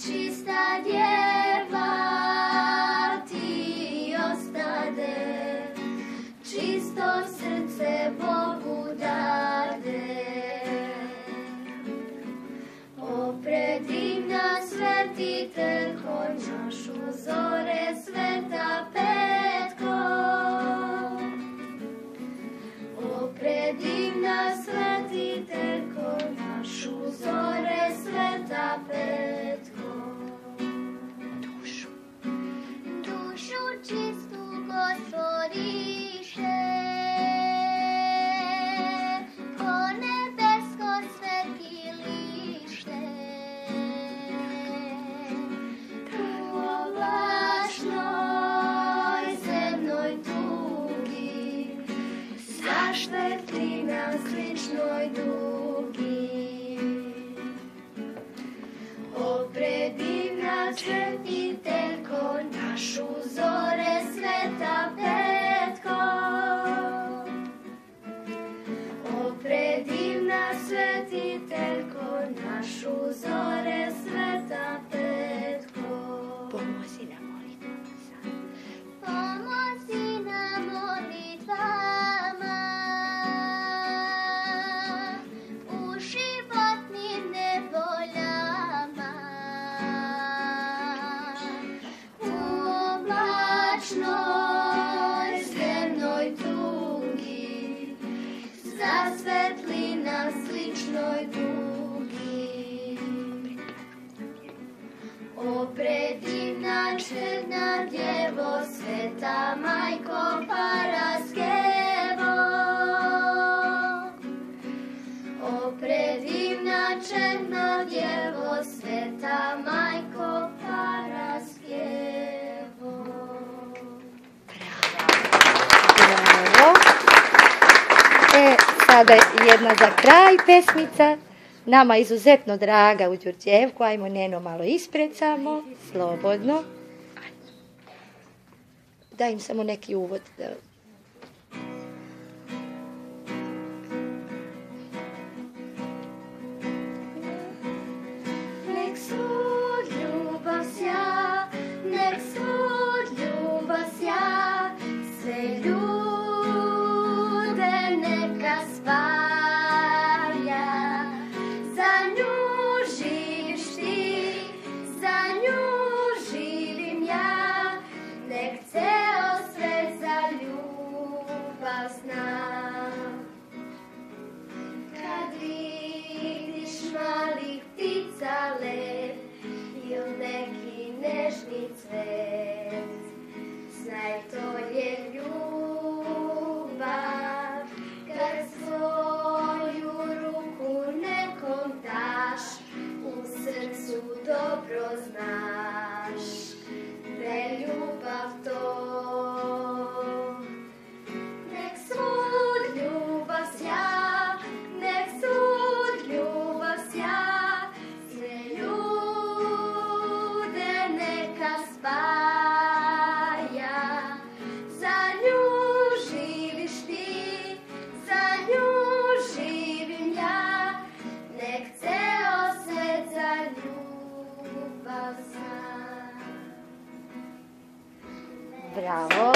čista djeva ti ostade, čisto srce Bogu dade. O predivna svetiteljko, našu zore sveta petko. O predivna svetiteljko, našu zore sveta petko. Dušu čistu gospodiše, po nebesko svetilište. U oblačnoj zemnoj tugi, zašvetli na sličnoj dugi. O predivna svetiteljko, našu zore sveta petko. O predivna svetiteljko, našu zore sveta petko. Pomozi nam molitvama sad. Pomozi nam molitvama u životnim nevoljama. U oblačnoj zemnoj tugi, zasvetli na sličnoj dugi. O predivna čedna djevo, sveta majko Paraskevo. O predivna čedna djevo, sveta majko Paraskevo. Bravo. Sada jedna za kraj pesmica. Nama izuzetno draga u Đurđevku. Ajmo njeno malo ispred samo. Slobodno. Daj im samo neki uvod. Nek svud ljubav sja, nek svud ljubav sja, sve ljude neka spaja. Za nju živiš ti, za nju živim ja, nek ceo svet za ljubav zna. Kad vidiš malih ptica let il neki nežni cvet, znaj to je ljubav. Kad svoju ruku nekom daš, u srcu dobro znaš da je ljubav to. Nek svud ljubav sja, nek svud ljubav sja, sve ljude neka spaja. Za nju živiš ti, za nju živim ja, nek ceo svet za ljubav zna. Bravo.